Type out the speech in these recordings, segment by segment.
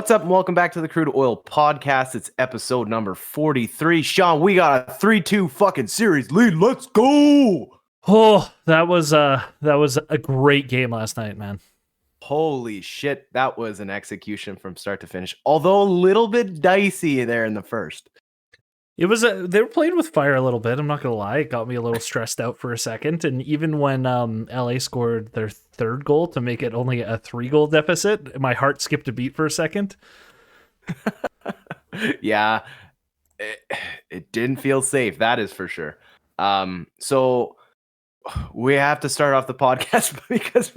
What's up and welcome back to the Crude Oil Podcast. It's episode number 43. Sean, we got a 3-2 fucking series lead. Let's go. Oh, that was a great game last night, man. Holy shit, that was an execution from start to finish. Although a little bit dicey there in the first. They were playing with fire a little bit. I'm not gonna lie, it got me a little stressed out for a second. And even when LA scored their third goal to make it only a 3-goal deficit, my heart skipped a beat for a second. Yeah, it didn't feel safe. That is for sure. So we have to start off the podcast because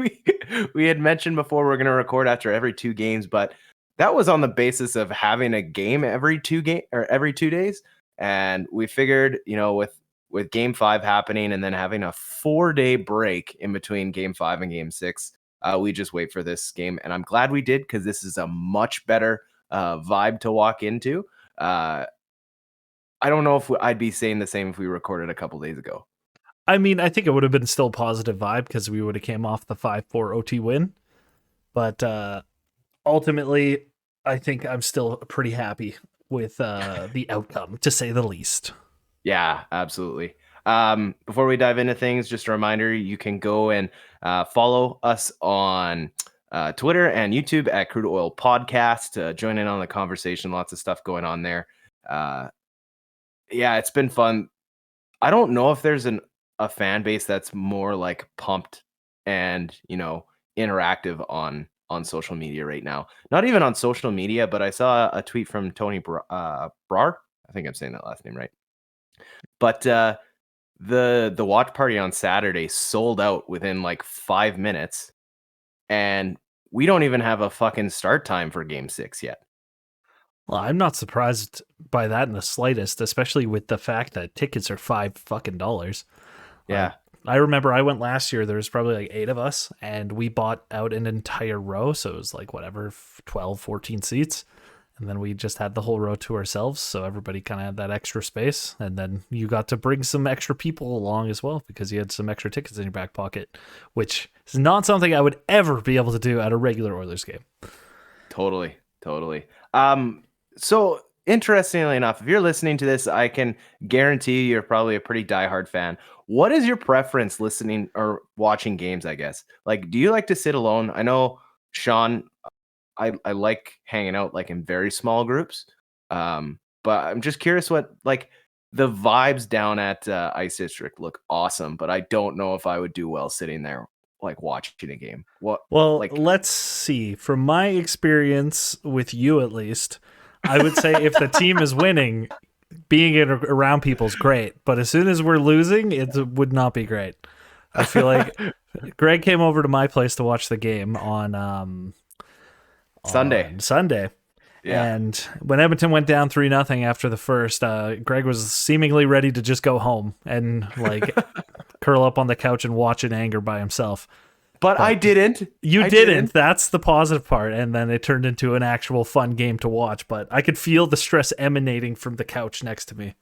we had mentioned before we're going to record after every 2 games, but that was on the basis of having a game every 2 days. And we figured, with game 5 happening and then having a 4-day break in between game 5 and game 6, we just wait for this game. And I'm glad we did, because this is a much better vibe to walk into. I don't know if I'd be saying the same if we recorded a couple days ago. I mean, I think it would have been still a positive vibe because we would have came off the 5-4 OT win. But ultimately, I think I'm still pretty happy with the outcome, to say the least. Yeah, absolutely. Before we dive into things, just a reminder, you can go and follow us on Twitter and YouTube at Crude Oil Podcast. Join in on the conversation. Lots of stuff going on there. Yeah, it's been fun. I don't know if there's a fan base that's more like pumped and interactive on social media right now. Not even on social media, but I saw a tweet from Tony Brar. I think I'm saying that last name right. But the watch party on Saturday sold out within like 5 minutes, and we don't even have a fucking start time for game 6 yet. Well, I'm not surprised by that in the slightest, especially with the fact that tickets are $5. Yeah. I remember I went last year. There was probably like 8 of us, and we bought out an entire row. So it was like 12, 14 seats. And then we just had the whole row to ourselves. So everybody kind of had that extra space. And then you got to bring some extra people along as well, because you had some extra tickets in your back pocket, which is not something I would ever be able to do at a regular Oilers game. Totally. So interestingly enough, if you're listening to this, I can guarantee you're probably a pretty diehard fan. What is your preference listening or watching games, I guess? Like, do you like to sit alone? I know, Sean, I like hanging out like in very small groups. But I'm just curious what, like, the vibes down at Ice District look awesome, but I don't know if I would do well sitting there like watching a game. Let's see. From my experience with you, at least, I would say if the team is winning, being around people is great. But as soon as we're losing, it would not be great. I feel like Greg came over to my place to watch the game on Sunday. Yeah. And when Edmonton went down 3-0 after the first, Greg was seemingly ready to just go home and like curl up on the couch and watch in anger by himself. But I didn't. You didn't. That's the positive part. And then it turned into an actual fun game to watch. But I could feel the stress emanating from the couch next to me.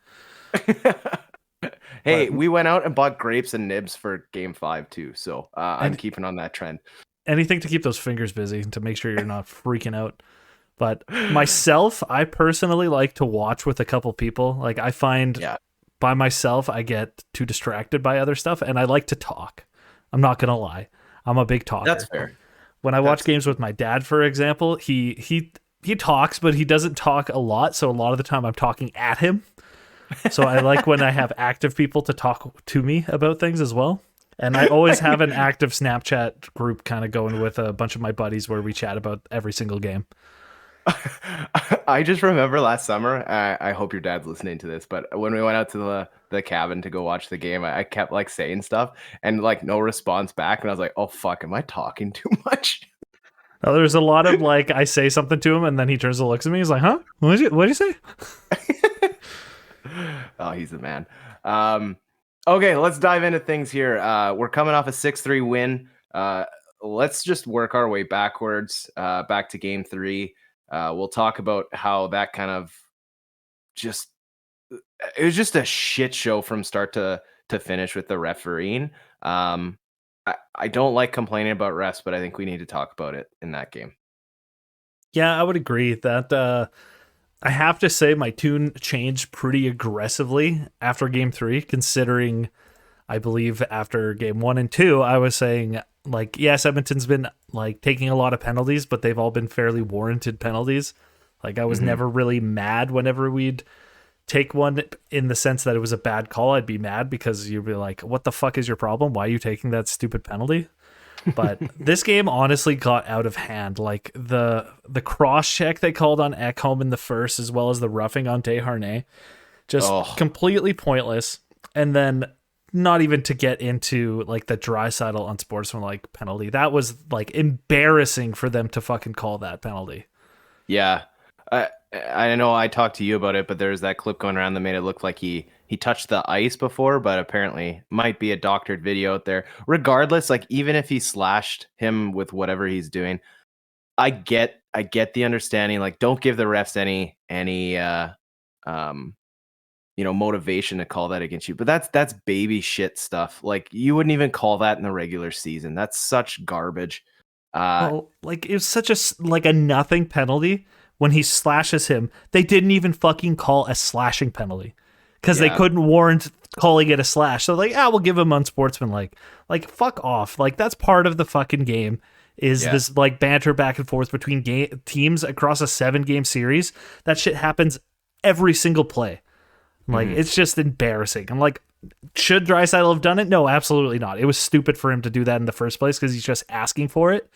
Hey, we went out and bought grapes and nibs for game 5 too. So I'm keeping on that trend. Anything to keep those fingers busy, to make sure you're not freaking out. But myself, I personally like to watch with a couple people. Like, I find by myself, I get too distracted by other stuff, and I like to talk. I'm not going to lie. I'm a big talker. That's fair. When I watch games with my dad, for example, he talks, but he doesn't talk a lot. So a lot of the time I'm talking at him. So I like when I have active people to talk to me about things as well. And I always have an active Snapchat group kind of going with a bunch of my buddies where we chat about every single game. I just remember last summer, I hope your dad's listening to this, but when we went out to the cabin to go watch the game, I kept like saying stuff and like no response back. And I was like, oh, fuck, am I talking too much? Now, there's a lot of like, I say something to him and then he turns and looks at me. He's like, huh? What did you say? Oh, he's the man. Okay, let's dive into things here. We're coming off a 6-3 win. Let's just work our way backwards, back to game 3. We'll talk about how that kind of it was just a shit show from start to finish with the refereeing. I don't like complaining about refs, but I think we need to talk about it in that game. Yeah, I would agree that I have to say my tune changed pretty aggressively after game 3, considering I believe after game 1 and 2, I was saying, like, yes, Edmonton's been like taking a lot of penalties, but they've all been fairly warranted penalties. Like, I was Hmm. never really mad whenever we'd take one in the sense that it was a bad call. I'd be mad because you'd be like, what the fuck is your problem? Why are you taking that stupid penalty? But this game honestly got out of hand. Like the cross check they called on Ekholm in the first, as well as the roughing on Desharnais, just Oh, completely pointless. And then not even to get into like the Draisaitl unsportsmanlike penalty. That was like embarrassing for them to fucking call that penalty. yeah. I know I talked to you about it, but there's that clip going around that made it look like he touched the ice before, but apparently might be a doctored video out there. Regardless, like even if he slashed him with whatever he's doing, I get the understanding. Like, don't give the refs any um motivation to call that against you. But that's baby shit stuff. Like, you wouldn't even call that in the regular season. That's such garbage. Uh Well, like it was such a like a nothing penalty when he slashes him. They didn't even fucking call a slashing penalty because they yeah. couldn't warrant calling it a slash. So like, we'll give him unsportsmanlike. Like, fuck off. Like, that's part of the fucking game. Is Yeah. this like banter back and forth between teams across a 7-game series? That shit happens every single play. Like, Mhm. it's just embarrassing. I'm like, should Draisaitl have done it? No, absolutely not. It was stupid for him to do that in the first place because he's just asking for it.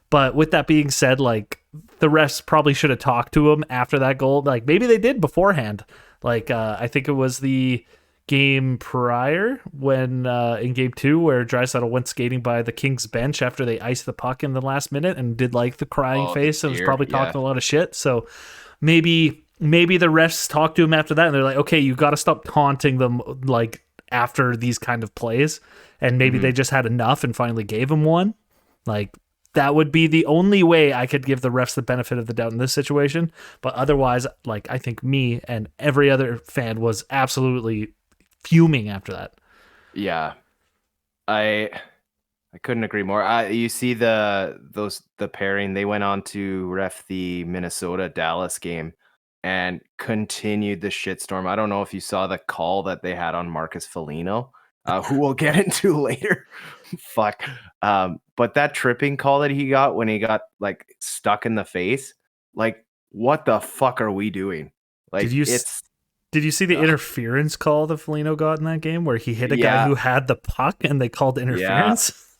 But with that being said, like, the refs probably should have talked to him after that goal. Like, maybe they did beforehand. Like, I think it was the game prior when in game 2 where Draisaitl went skating by the Kings bench after they iced the puck in the last minute and did like the crying Oh, the face and was deer. probably Yeah. talking a lot of shit. So maybe the refs talked to him after that and they're like, okay, you got to stop taunting them like after these kind of plays. And maybe Hmm. they just had enough and finally gave him one. Like, that would be the only way I could give the refs the benefit of the doubt in this situation. But otherwise, like, I think me and every other fan was absolutely fuming after that. Yeah. I I couldn't agree more. You see the pairing. They went on to ref the Minnesota Dallas game and continued the shitstorm. I don't know if you saw the call that they had on Marcus Foligno, who we'll get into later. Fuck. But that tripping call that he got when he got like stuck in the face, like, what the fuck are we doing? Did Like, you it's did you see the interference call that Felino got in that game where he hit a guy yeah, who had the puck and they called yeah, interference?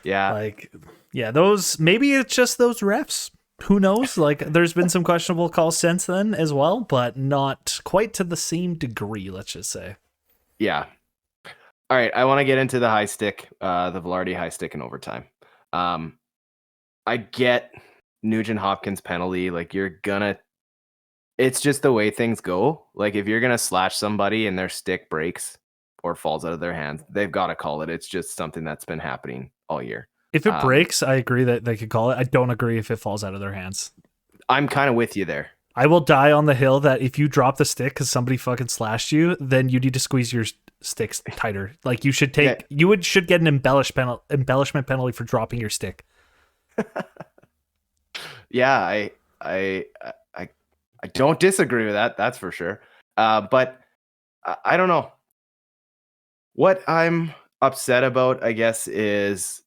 yeah. Like, yeah, those maybe it's just those refs. Who knows? Like, there's been some questionable calls since then as well, but not quite to the same degree, let's just say. Yeah. All right, I want to get into the high stick, the Velarde high stick in overtime. Um, I get Nugent Hopkins penalty. Like, you're gonna, it's just the way things go. Like, if you're gonna slash somebody and their stick breaks or falls out of their hands, they've got to call it. It's just something that's been happening all year. If it Um, breaks, I agree that they could call it. I don't agree if it falls out of their hands. I'm kind of with you there. I will die on the hill that if you drop the stick because somebody fucking slashed you, then you need to squeeze your sticks tighter. Like, you should Yeah, should get an embellishment penalty for dropping your stick. yeah. I, I, I don't disagree with that. That's for sure. But I don't know. What I'm upset about, I guess, is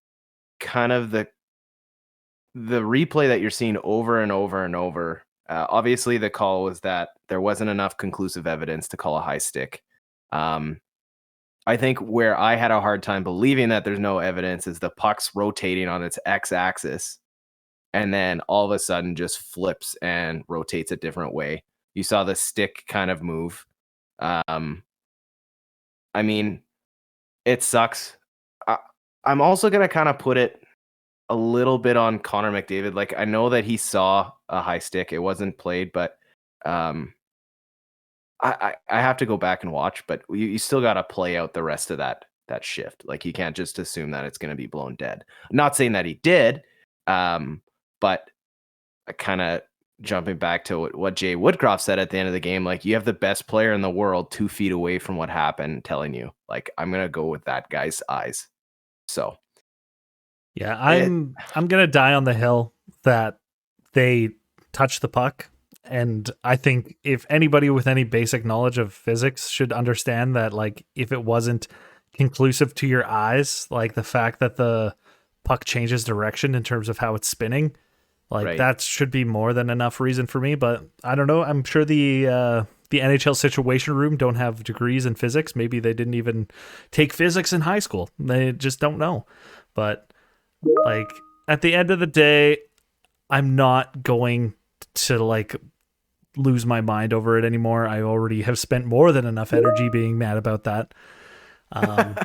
kind of the replay that you're seeing over and over and over. Obviously, the call was that there wasn't enough conclusive evidence to call a high stick. Um, I think where I had a hard time believing that there's no evidence is the puck's rotating on its x-axis, and then all of a sudden just flips and rotates a different way. You saw the stick kind of move. Um, I mean, it sucks. I, I'm also gonna kind of put it a little bit on Connor McDavid. Like, I know that he saw a high stick. It wasn't played, but um, I have to go back and watch. But you still got to play out the rest of that shift. Like, you can't just assume that it's going to be blown dead. I'm not saying that he did, but kind of jumping back to what Jay Woodcroft said at the end of the game. Like, you have the best player in the world 2 feet away from what happened, telling you, like, I'm gonna go with that guy's eyes. So Yeah, it I'm gonna die on the hill that they touch the puck. And I think if anybody with any basic knowledge of physics should understand that, like, if it wasn't conclusive to your eyes, like the fact that the puck changes direction in terms of how it's spinning, like Right. that should be more than enough reason for me. But I don't know. I'm sure the NHL Situation Room don't have degrees in physics. Maybe they didn't even take physics in high school. They just don't know. But like at the end of the day, I'm not going to like lose my mind over it anymore. I already have spent more than enough energy being mad about that. Um,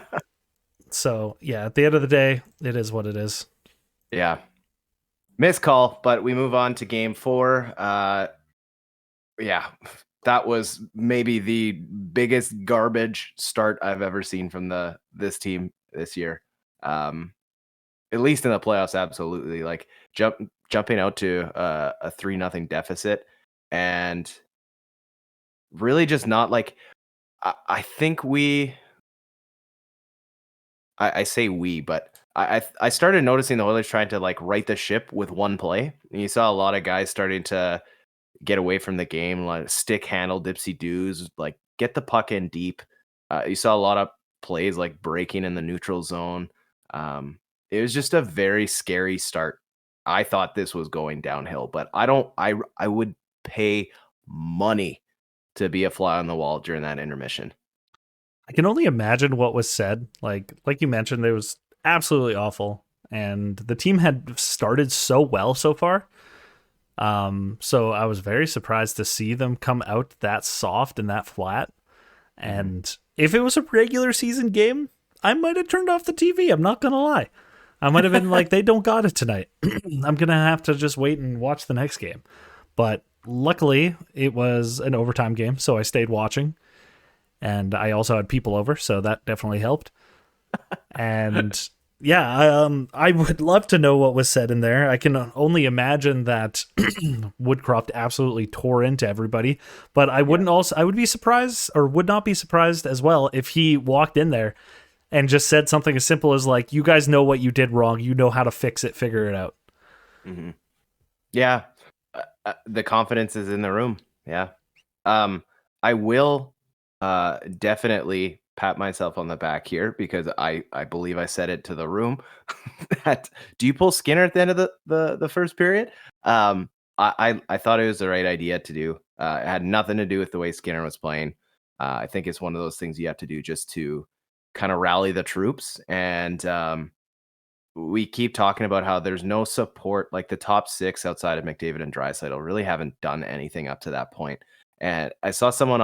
so yeah, at the end of the day, it is what it is. Yeah. Missed call, but we move on to game 4. Yeah, that was maybe the biggest garbage start I've ever seen from this team this year. At least in the playoffs, absolutely. Like jumping out to a 3-0 deficit, and really just not like I think I say we, but I started noticing the Oilers trying to like right the ship with one play. And you saw a lot of guys starting to get away from the game, like stick handle, dipsy doos, like get the puck in deep. You saw a lot of plays like breaking in the neutral zone. It was just a very scary start. I thought this was going downhill, but I don't. I would pay money to be a fly on the wall during that intermission. I can only imagine what was said. Like you mentioned, it was absolutely awful, and the team had started so well so far. So I was very surprised to see them come out that soft and that flat. And if it was a regular season game, I might have turned off the TV. I'm not gonna lie. I might have been like, they don't got it tonight. I'm gonna have to just wait and watch the next game. But luckily, it was an overtime game, so I stayed watching. And I also had people over, so that definitely helped. And yeah, I would love to know what was said in there. I can only imagine that Woodcroft absolutely tore into everybody, but I wouldn't also I would be surprised or would not be surprised as well if he walked in there and just said something as simple as like, "You guys know what you did wrong. You know how to fix it. Figure it out." Mm-hmm. Yeah, the confidence is in the room. Yeah, I will definitely pat myself on the back here because I believe I said it to the room. That do you pull Skinner at the end of the first period? I thought it was the right idea to do. It had nothing to do with the way Skinner was playing. I think it's one of those things you have to do just to kind of rally the troops. And we keep talking about how there's no support. Like the top 6 outside of McDavid and Draisaitl really haven't done anything up to that point. And I saw someone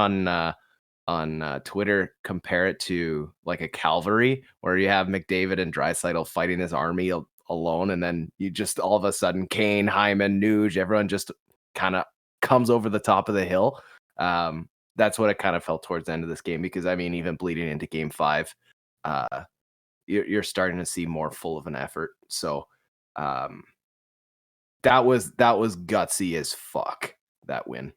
on Twitter compare it to like a cavalry where you have McDavid and Draisaitl fighting this army alone, and then you just all of a sudden Kane, Hyman, Nuge, everyone just kind of comes over the top of the hill. That's what it kind of felt towards the end of this game because I mean, even bleeding into Game 5, you're starting to see more full of an effort. So um, that was gutsy as fuck, that win.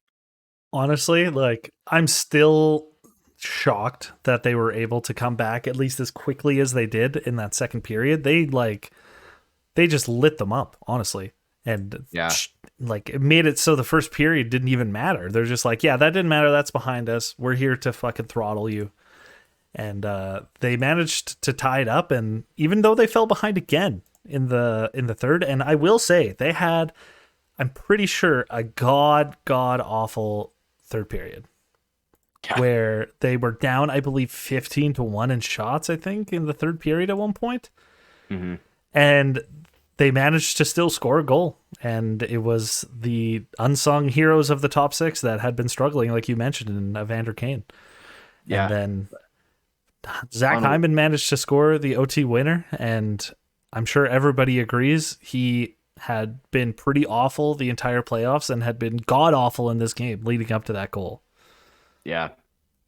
Honestly, like I'm still shocked that they were able to come back at least as quickly as they did in that second period. They just lit them up, honestly. And Yeah. like it made it so the first period didn't even matter. They're just like, yeah, that didn't matter. That's behind us. We're here to fucking throttle you. And they managed to tie it up. And even though they fell behind again in the third, and I will say they had, I'm pretty sure, a god awful third period where they were down, I believe, 15-1 in shots, I think, in the third period at one point. Mm-hmm. And they managed to still score a goal. And it was the unsung heroes of the top 6 that had been struggling, like you mentioned, in Evander Kane. Yeah. And then Zach Hyman managed to score the OT winner. And I'm sure everybody agrees he had been pretty awful the entire playoffs and had been god awful in this game leading up to that goal. Yeah.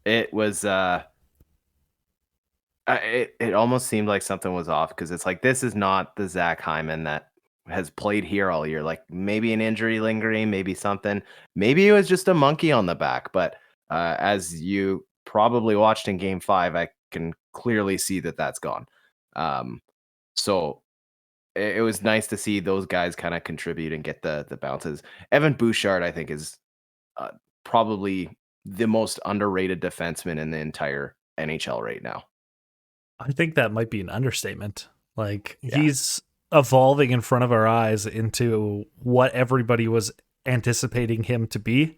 It was it almost seemed like something was off because it's like this is not the Zach Hyman that has played here all year. Like maybe an injury lingering, maybe something. Maybe it was just a monkey on the back. But as you probably watched in Game 5, I can clearly see that that's gone. So it was nice to see those guys kind of contribute and get the bounces. Evan Bouchard, I think, is uh, probably the most underrated defenseman in the entire NHL right now. I think that might be an understatement. Like Yeah. he's evolving in front of our eyes into what everybody was anticipating him to be.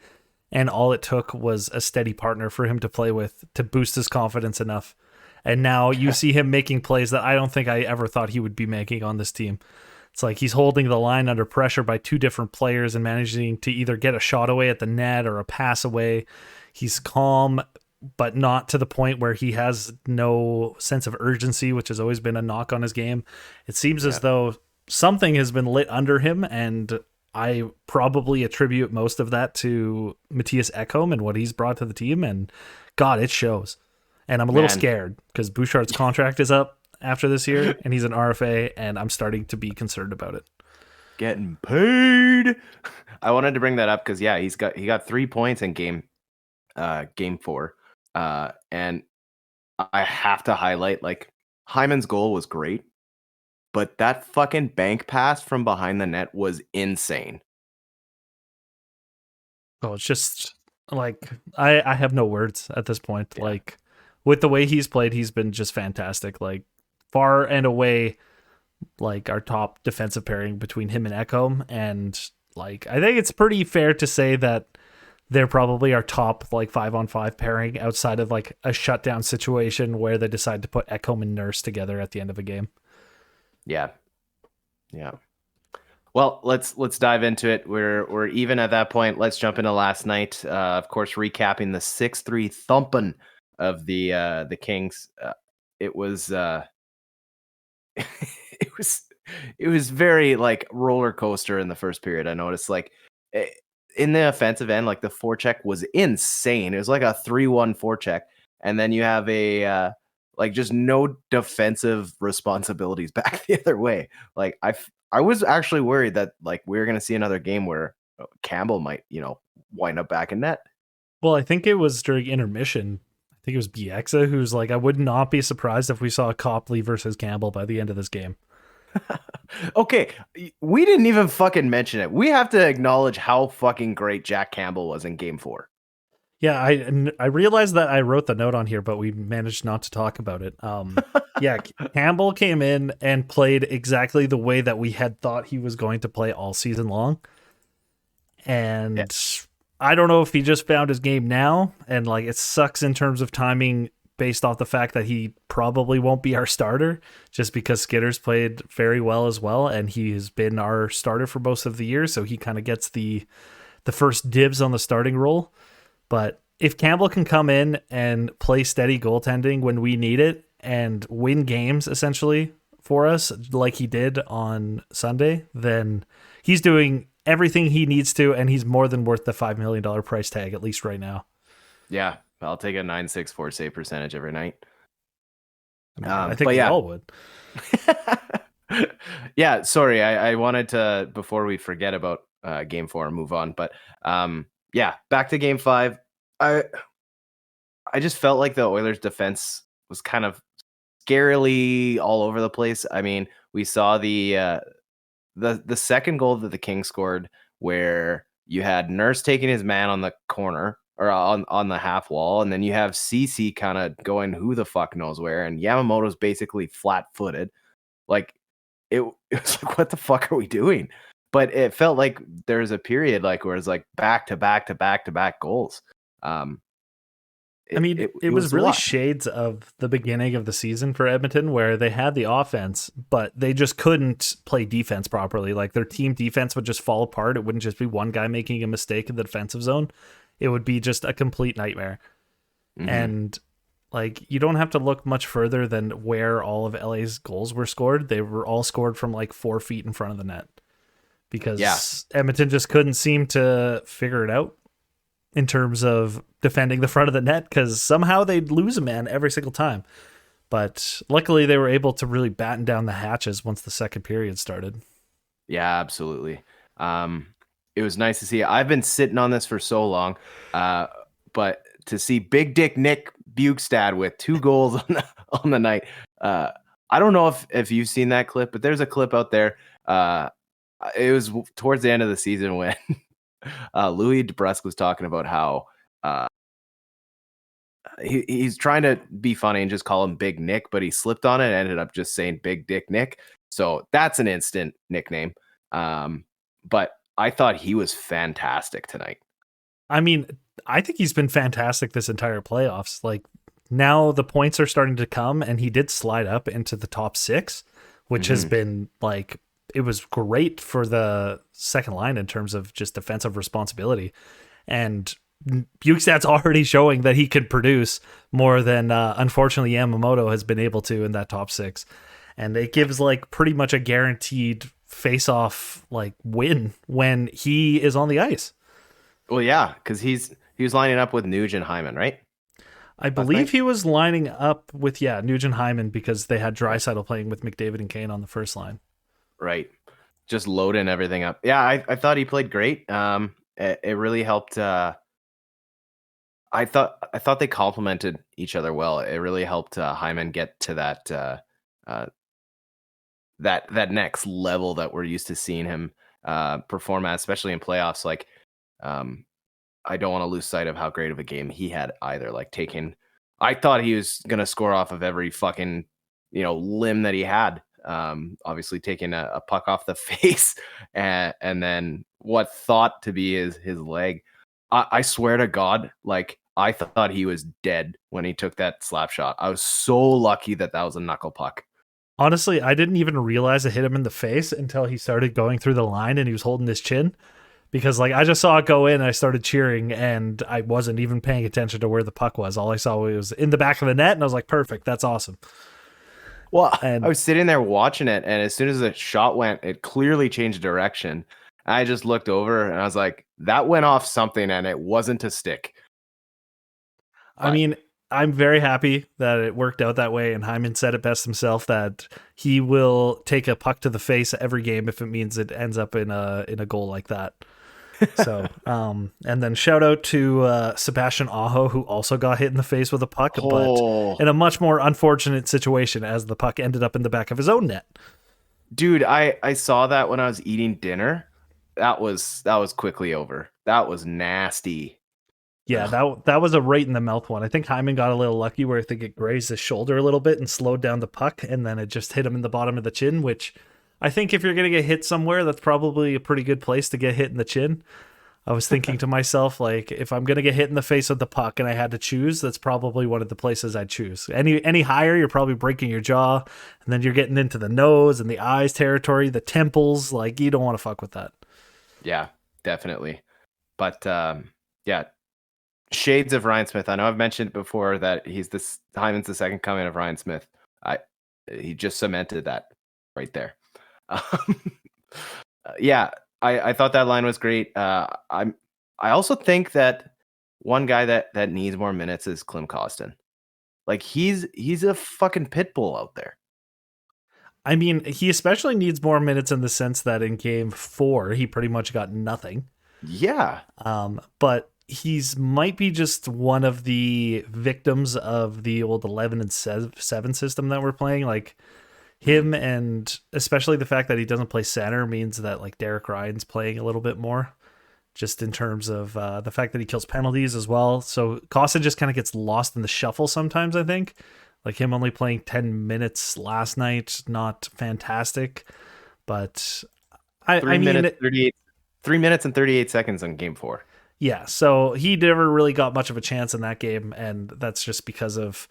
And all it took was a steady partner for him to play with to boost his confidence enough. And now you see him making plays that I don't think I ever thought he would be making on this team. It's like he's holding the line under pressure by two different players and managing to either get a shot away at the net or a pass away. He's calm, but not to the point where he has no sense of urgency, which has always been a knock on his game. It seems as though something has been lit under him, and I probably attribute most of that to Matthias Ekholm and what he's brought to the team. And God, it shows. And I'm a little scared because Bouchard's contract is up after this year, and he's an RFA, and I'm starting to be concerned about it. Getting paid. I wanted to bring that up because he got 3 points in game 4, and I have to highlight, like, Hyman's goal was great, but that fucking bank pass from behind the net was insane. Oh, it's just like I have no words at this point. Yeah. Like with the way he's played, he's been just fantastic. Like far and away, like our top defensive pairing between him and Ekholm. And like I think it's pretty fair to say that they're probably our top like 5-on-5 pairing outside of like a shutdown situation where they decide to put Ekholm and Nurse together at the end of a game. Yeah. Well, let's dive into it. We're even at that point. Let's jump into last night. Of course, recapping the 6-3 thumping of the Kings. It was it was very like roller coaster in the first period. I noticed like in the offensive end, like the forecheck was insane. It was like a 3-1 forecheck, and then you have a like just no defensive responsibilities back the other way. Like I was actually worried that like we were going to see another game where Campbell might, wind up back in net. Well, I think it was during intermission. I think it was Bieksa who's like, I would not be surprised if we saw Copley versus Campbell by the end of this game. Okay, we didn't even fucking mention it. We have to acknowledge how fucking great Jack Campbell was in game 4. Yeah, I realized that I wrote the note on here, but we managed not to talk about it. Yeah, Campbell came in and played exactly the way that we had thought he was going to play all season long. And I don't know if he just found his game now, and like it sucks in terms of timing based off the fact that he probably won't be our starter just because Skitter's played very well as well, and he has been our starter for most of the year, so he kind of gets the first dibs on the starting role. But if Campbell can come in and play steady goaltending when we need it and win games essentially for us like he did on Sunday, then he's doing everything he needs to, and he's more than worth the $5 million price tag, at least right now. Yeah, I'll take a 9.64 save percentage every night. I think we all would. Yeah, sorry. I wanted to, before we forget about game 4 and move on, but yeah, back to game 5. I just felt like the Oilers defense was kind of scarily all over the place. I mean, we saw the second goal that the Kings scored where you had Nurse taking his man on the corner or on the half wall, and then you have CC kind of going who the fuck knows where, and Yamamoto's basically flat-footed. Like it was like, what the fuck are we doing? But it felt like there was a period like where it's like back to back to back to back goals. It was really shades of the beginning of the season for Edmonton where they had the offense, but they just couldn't play defense properly. Like their team defense would just fall apart. It wouldn't just be one guy making a mistake in the defensive zone. It would be just a complete nightmare. Mm-hmm. And like you don't have to look much further than where all of LA's goals were scored. They were all scored from like 4 feet in front of the net because Edmonton just couldn't seem to figure it out in terms of defending the front of the net because somehow they'd lose a man every single time. But luckily they were able to really batten down the hatches once the second period started. Yeah, absolutely. It was nice to see. I've been sitting on this for so long, but to see Big Dick Nick Bukestad with 2 goals on the night, I don't know if you've seen that clip, but there's a clip out there. It was towards the end of the season when Louis DeBrusque was talking about how uh, he's trying to be funny and just call him Big Nick, but he slipped on it and ended up just saying Big Dick Nick. So that's an instant nickname. But I thought he was fantastic tonight. I mean, I think he's been fantastic this entire playoffs. Like now the points are starting to come, and he did slide up into the top 6, which has been like, it was great for the second line in terms of just defensive responsibility. And Bukestad's already showing that he could produce more than unfortunately Yamamoto has been able to in that top 6. And it gives like pretty much a guaranteed face-off like win when he is on the ice. Well, yeah, because he was lining up with Nuge and Hyman, right? I believe he was lining up with Nugent Hyman because they had Draisaitl playing with McDavid and Kane on the first line. Right, just loading everything up. Yeah, I thought he played great. It really helped. I thought they complemented each other well. It really helped Hyman get to that next level that we're used to seeing him perform at, especially in playoffs. Like, I don't want to lose sight of how great of a game he had either. Like I thought he was gonna score off of every fucking limb that he had. Obviously taking a puck off the face and then what thought to be his leg. I swear to God, like I thought he was dead when he took that slap shot. I was so lucky that was a knuckle puck. Honestly, I didn't even realize it hit him in the face until he started going through the line and he was holding his chin. Because like I just saw it go in, and I started cheering, and I wasn't even paying attention to where the puck was. All I saw was in the back of the net, and I was like, "Perfect, that's awesome." Well, and I was sitting there watching it, and as soon as the shot went, it clearly changed direction. I just looked over, and I was like, "That went off something, and it wasn't a stick." But I mean, I'm very happy that it worked out that way, and Hyman said it best himself that he will take a puck to the face every game if it means it ends up in a goal like that. So, and then shout out to Sebastian Aho, who also got hit in the face with a puck, but in a much more unfortunate situation as the puck ended up in the back of his own net. Dude, I saw that when I was eating dinner. That was quickly over. That was nasty. Yeah, that was a right in the mouth one. I think Hyman got a little lucky where I think it grazed his shoulder a little bit and slowed down the puck, and then it just hit him in the bottom of the chin, which I think if you're going to get hit somewhere, that's probably a pretty good place to get hit in the chin. I was thinking to myself, like, if I'm going to get hit in the face with the puck and I had to choose, that's probably one of the places I'd choose. Any higher, you're probably breaking your jaw, and then you're getting into the nose and the eyes territory, the temples. Like, you don't want to fuck with that. Yeah, definitely. But, yeah, shades of Ryan Smith. I know I've mentioned before that Hyman's the second coming of Ryan Smith. He just cemented that right there. Yeah, I thought that line was great. I also think that one guy that needs more minutes is Klim Kostin. Like he's a fucking pit bull out there. I mean, he especially needs more minutes in the sense that in game 4 he pretty much got nothing. Yeah. But he's might be just one of the victims of the old 11 and 7 system that we're playing. Like him, and especially the fact that he doesn't play center means that like Derek Ryan's playing a little bit more, just in terms of the fact that he kills penalties as well. So Costa just kind of gets lost in the shuffle sometimes, I think. Like him only playing 10 minutes last night, not fantastic. But I mean, 3 minutes and 38 seconds in game 4. Yeah, so he never really got much of a chance in that game, and that's just because of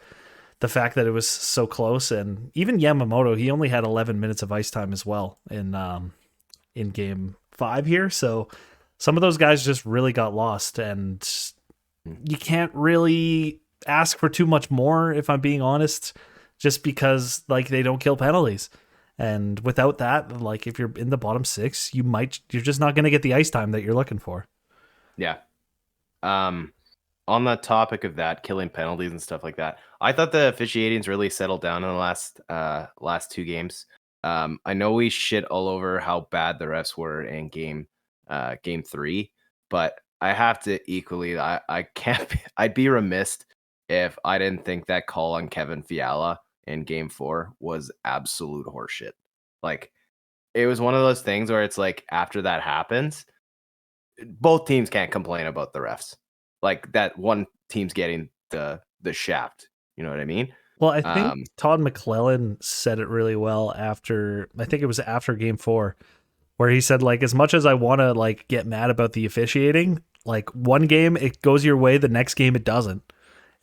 the fact that it was so close. And even Yamamoto, he only had 11 minutes of ice time as well in game 5 here. So some of those guys just really got lost, and you can't really ask for too much more, if I'm being honest, just because like they don't kill penalties. And without that, like if you're in the bottom 6, you're just not going to get the ice time that you're looking for. Yeah. On the topic of that, killing penalties and stuff like that, I thought the officiating's really settled down in the last 2 games. I know we shit all over how bad the refs were in game 3, but I have to equally, I can't, I'd be remiss if I didn't think that call on Kevin Fiala in game 4 was absolute horseshit. Like, it was one of those things where it's like after that happens, both teams can't complain about the refs. Like that one team's getting the shaft. You know what I mean? Well, I think Um, Todd McClellan said it really well after, I think it was after game 4, where he said, like, as much as I want to like get mad about the officiating, like one game it goes your way, the next game it doesn't.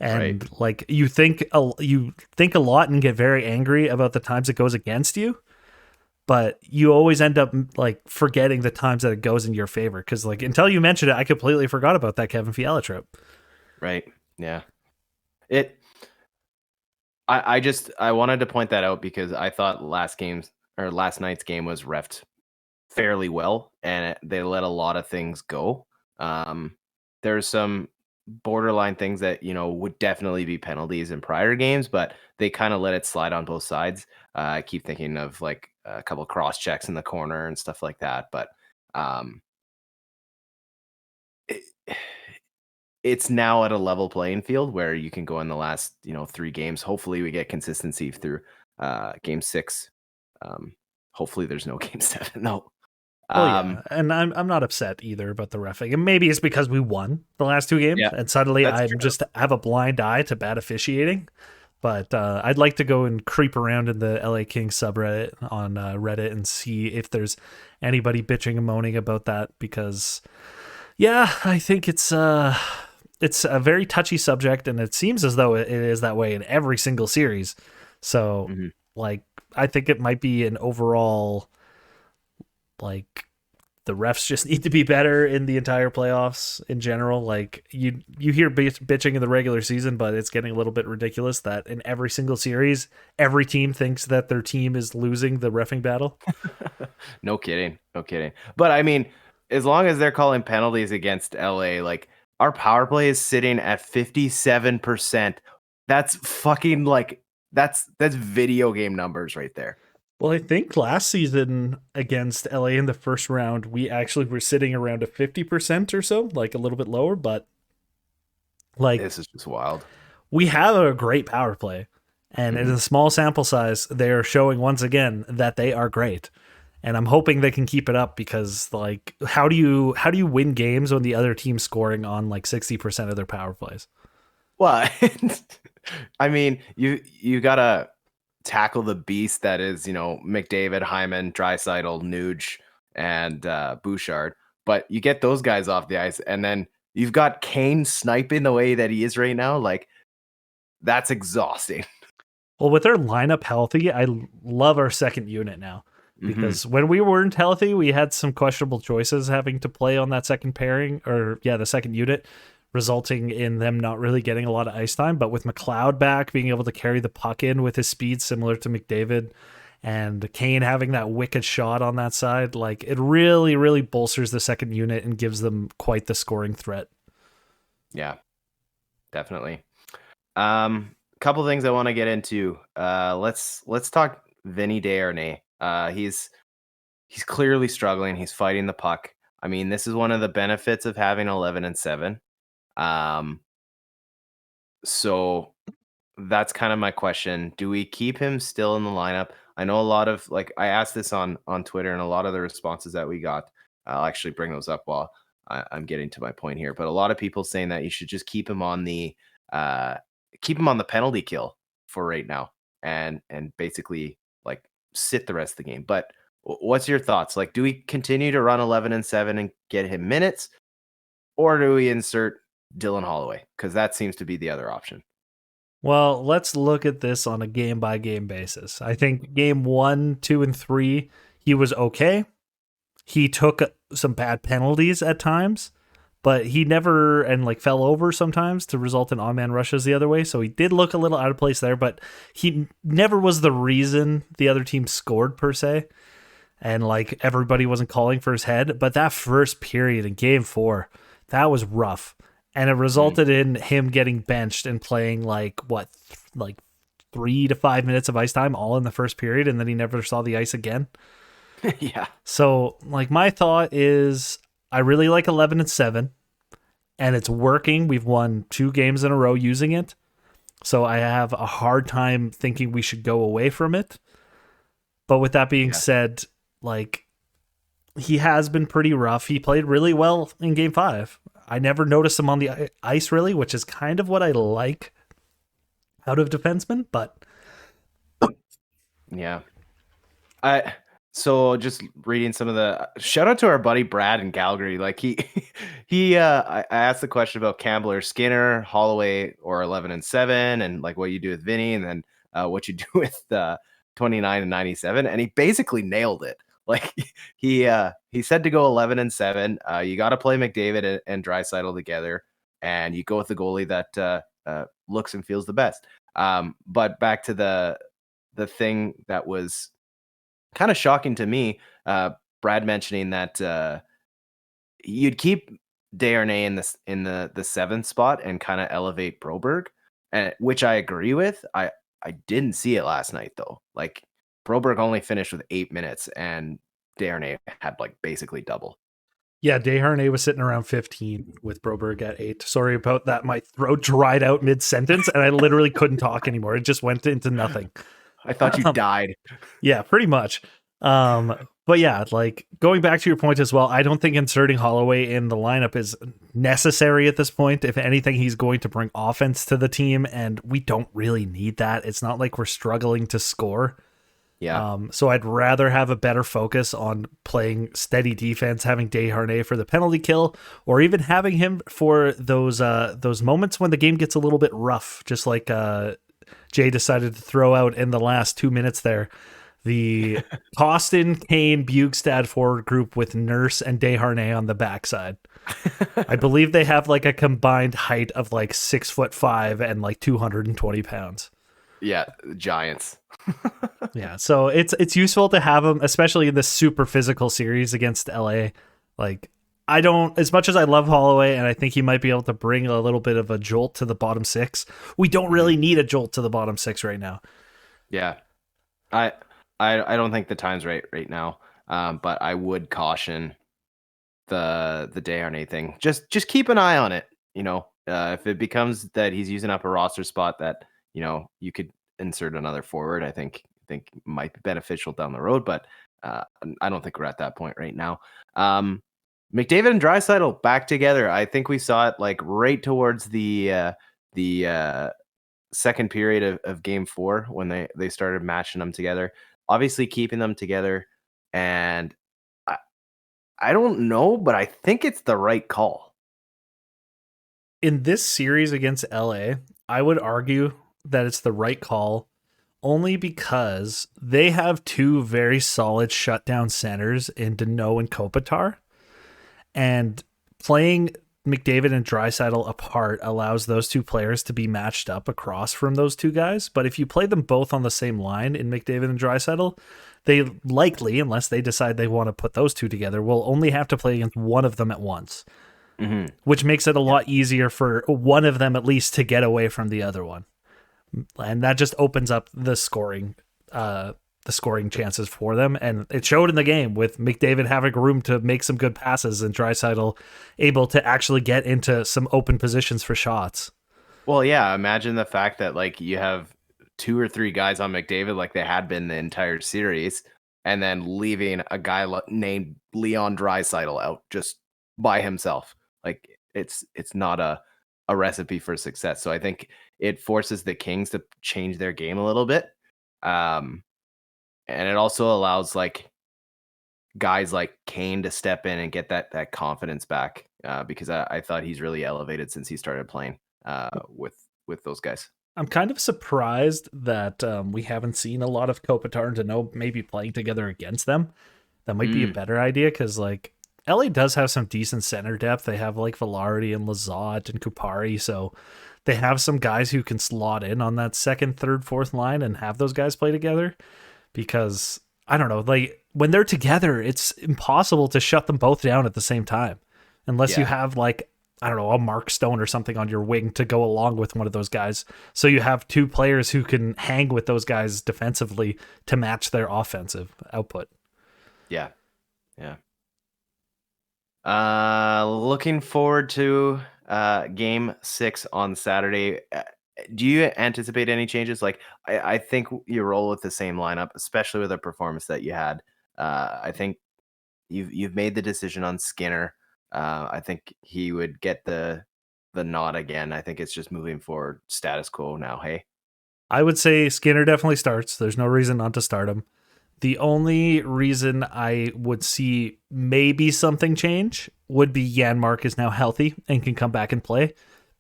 right. And like you think a lot and get very angry about the times it goes against you, but you always end up like forgetting the times that it goes in your favor. Because like until you mentioned it, I completely forgot about that Kevin Fiala trip. Right. Yeah. It I wanted to point that out because I thought last night's game was refed fairly well, and they let a lot of things go. There's some borderline things that would definitely be penalties in prior games, but they kind of let it slide on both sides. I keep thinking of like a couple cross checks in the corner and stuff like that, but um, it, it's now at a level playing field where you can go in the last 3 games. Hopefully, we get consistency through game 6. Hopefully, there's no game 7. No. Well, yeah, Um, and I'm not upset either about the refing, and maybe it's because we won the last 2 games, yeah, and suddenly that's I'm true. just have a blind eye to bad officiating. But I'd like to go and creep around in the LA Kings subreddit on Reddit and see if there's anybody bitching and moaning about that, because yeah, I think it's a very touchy subject, and it seems as though it is that way in every single series. So, Mhm. like, I think it might be an overall, like, the refs just need to be better in the entire playoffs in general. Like, you hear bitching in the regular season, but it's getting a little bit ridiculous that in every single series, every team thinks that their team is losing the refing battle. No kidding. No kidding. But I mean, as long as they're calling penalties against LA, like our power play is sitting at 57%. That's fucking like that's video game numbers right there. Well, I think last season against LA in the first round, we actually were sitting around a 50% or so, like a little bit lower, but like This is just wild. we have a great power play. And in Mhm. a small sample size, they are showing once again that they are great. And I'm hoping they can keep it up, because like how do you win games when the other team's scoring on like 60% of their power plays? Well, I mean, you gotta tackle the beast that is, McDavid, Hyman, Draisaitl, Nuge, and Bouchard. But you get those guys off the ice, and then you've got Kane sniping the way that he is right now. Like that's exhausting. Well, with our lineup healthy, I love our second unit now, Hmm. because when we weren't healthy, we had some questionable choices having to play on that second pairing, or yeah, the second unit, resulting in them not really getting a lot of ice time. But with McLeod back, being able to carry the puck in with his speed similar to McDavid, and Kane having that wicked shot on that side, like it really, really bolsters the second unit and gives them quite the scoring threat. Yeah, definitely. Couple things I want to get into. Let's talk Vinny Desharnais. He's clearly struggling. He's fighting the puck. I mean, this is one of the benefits of having 11-7. Um, so that's kind of my question. Do we keep him still in the lineup? I know a lot of like I asked this on Twitter, and a lot of the responses that we got. I'll actually bring those up while I'm getting to my point here. But a lot of people saying that you should just uh, keep him on the penalty kill for right now, and basically like sit the rest of the game. But what's your thoughts? Like, do we continue to run 11-7 and get him minutes, or do we insert Dylan Holloway? Because that seems to be the other option. Well, let's look at this on a game by game basis. I think game 1, 2, and 3, he was okay. He took some bad penalties at times, but he never and like fell over sometimes to result in on man rushes the other way. So he did look a little out of place there, but he never was the reason the other team scored per se. And like everybody wasn't calling for his head. But that first period in game 4, that was rough. And it resulted in him getting benched and playing like what, like 3 to 5 minutes of ice time all in the first period. And then he never saw the ice again. Yeah. So, like, my thought is I really like 11-7, and it's working. We've won 2 games in a row using it. So I have a hard time thinking we should go away from it. But with that being Yeah. said, like he has been pretty rough. He played really well in game 5. I never noticed him on the ice really, which is kind of what I like out of defensemen, but Yeah. I so just reading some of the shout out to our buddy Brad in Calgary. Like I asked the question about Campbell or Skinner, Holloway or 11-7, and like what you do with Vinny, and then what you do with 29 and 97, and he basically nailed it. Like he said to go 11-7. You got to play McDavid and Draisaitl together, and you go with the goalie that looks and feels the best. But back to the thing that was kind of shocking to me. Brad mentioning that you'd keep Desharnais in the seventh spot and kind of elevate Broberg, and which I agree with. I didn't see it last night though. Like Broberg only finished with 8 minutes, and Desharnais had like basically double. yeah, Desharnais was sitting around 15 with Broberg at 8. Sorry about that. My throat dried out mid sentence and I literally couldn't talk anymore. It just went into nothing. I thought you died. Yeah, pretty much. But yeah, like going back to your point as well, I don't think inserting Holloway in the lineup is necessary at this point. If anything, he's going to bring offense to the team, and we don't really need that. It's not like we're struggling to score. Yeah. So I'd rather have a better focus on playing steady defense, having Desharnais for the penalty kill, or even having him for those moments when the game gets a little bit rough, just like Jay decided to throw out in the last 2 minutes there. The Costin, Kane, Bugstad forward group with Nurse and Desharnais on the backside. I believe they have like a combined height of like 6'5" and like 220 pounds. Yeah, Giants. Yeah, so it's useful to have them, especially in this super physical series against LA. Like I don't, as much as I love Holloway and I think he might be able to bring a little bit of a jolt to the bottom six, we don't really need a jolt to the bottom six right now. Yeah. I I don't think the time's right now. But I would caution the Desharnais thing. Just keep an eye on it. If it becomes that he's using up a roster spot that you could insert another forward, I think might be beneficial down the road. But I don't think we're at that point right now. McDavid and Draisaitl back together. I think we saw it like right towards the second period of game 4 when they started matching them together. Obviously keeping them together, and I don't know, but I think it's the right call. In this series against LA, I would argue that it's the right call only because they have two very solid shutdown centers in Dano and Kopitar. And playing McDavid and Draisaitl apart allows those two players to be matched up across from those two guys. But if you play them both on the same line in McDavid and Draisaitl, they likely, unless they decide they want to put those two together, will only have to play against one of them at once, which makes it a lot easier for one of them at least to get away from the other one. And that just opens up the scoring chances for them, and it showed in the game with McDavid having room to make some good passes and Draisaitl able to actually get into some open positions for shots. Well, yeah, imagine the fact that like you have 2 or 3 guys on McDavid like they had been the entire series, and then leaving a guy named Leon Draisaitl out just by himself. Like it's not a recipe for success. So I think it forces the Kings to change their game a little bit. And it also allows like guys like Kane to step in and get that confidence back, because I thought he's really elevated since he started playing with those guys. I'm kind of surprised that we haven't seen a lot of Kopitar and Dano maybe playing together against them. That might be a better idea because like LA does have some decent center depth. They have like Velarde and Lazat and Kupari, so they have some guys who can slot in on that second, third, fourth line and have those guys play together. Because I don't know, like when they're together, it's impossible to shut them both down at the same time, unless you have like, I don't know, a Mark Stone or something on your wing to go along with one of those guys. So you have two players who can hang with those guys defensively to match their offensive output. Yeah. Yeah. Looking forward to game 6 on Saturday. do you anticipate any changes? Like, I think you roll with the same lineup, especially with the performance that you had. I think you've made the decision on Skinner. I think he would get the nod again. I think it's just moving forward, status quo now. Hey, I would say Skinner definitely starts. There's no reason not to start him. The only reason I would see maybe something change would be Janmark is now healthy and can come back and play.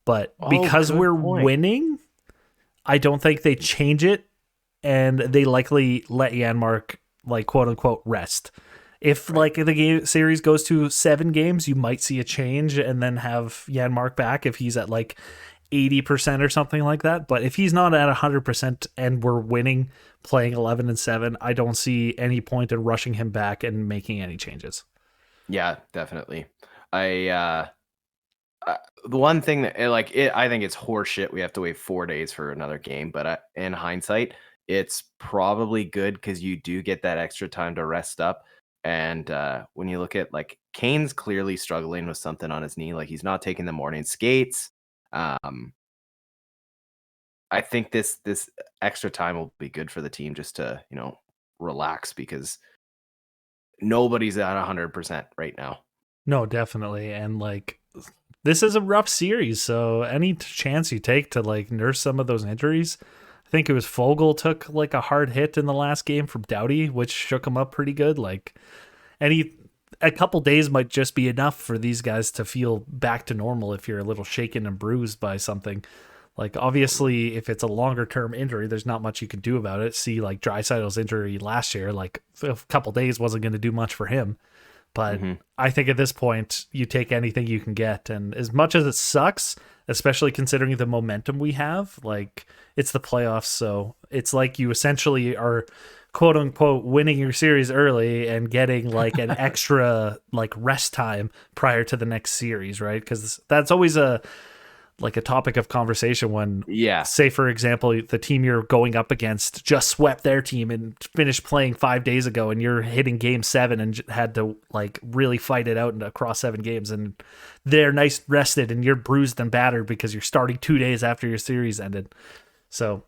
But oh, because good we're point. winning, I don't think they change it, and they likely let Janmark like quote unquote rest. If Right. like the game series goes to 7 games, you might see a change and then have Janmark back if he's at like 80% or something like that. But if he's not at 100% and we're winning, playing 11-7, I don't see any point in rushing him back and making any changes. Yeah, definitely. I the one thing that like it, I think it's horseshit. We have to wait 4 days for another game, but in hindsight, it's probably good because you do get that extra time to rest up. And when you look at like Kane's clearly struggling with something on his knee, like he's not taking the morning skates. Um, I think this extra time will be good for the team just to relax because nobody's at 100% right now. No, definitely. And like this is a rough series, so any chance you take to like nurse some of those injuries. I think it was Fogel took like a hard hit in the last game from Doughty, which shook him up pretty good. Like any a couple days might just be enough for these guys to feel back to normal if you're a little shaken and bruised by something. Like obviously, if it's a longer term injury, there's not much you can do about it. See, like Draisaitl's injury last year, like a couple days wasn't going to do much for him. But Mm-hmm. I think at this point, you take anything you can get. And as much as it sucks, especially considering the momentum we have, like it's the playoffs. So it's like you essentially are quote unquote winning your series early and getting like an extra like rest time prior to the next series, right? Because that's always a topic of conversation when, Yeah, say for example, the team you're going up against just swept their team and finished playing 5 days ago, and you're hitting game 7 and had to like really fight it out across 7 games, and they're nice rested and you're bruised and battered because you're starting 2 days after your series ended. So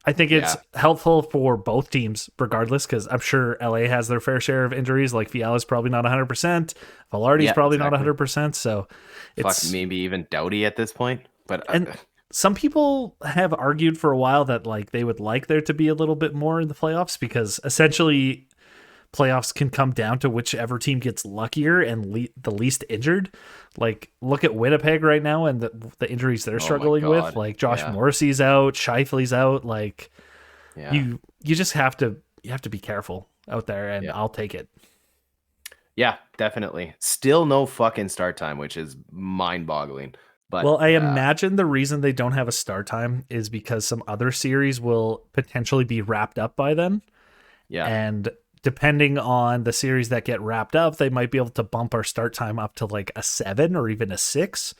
I think it's yeah, helpful for both teams regardless, because I'm sure LA has their fair share of injuries. Like Fiala's probably not 100%, Velarde's yeah, probably not exactly. 100%. So Fuck, it's maybe even Doughty at this point. But and some people have argued for a while that like they would like there to be a little bit more in the playoffs, because essentially playoffs can come down to whichever team gets luckier and the least injured. Like look at Winnipeg right now and the injuries they're oh my struggling with. god, Like Josh yeah, Morrissey's out, Shifley's out. Like yeah, you just have to be careful out there, and yeah, I'll take it. yeah, definitely. Still no fucking start time, which is mind-boggling. But Well, I imagine the reason they don't have a start time is because some other series will potentially be wrapped up by then. yeah, And depending on the series that get wrapped up, they might be able to bump our start time up to like a 7 or even a 6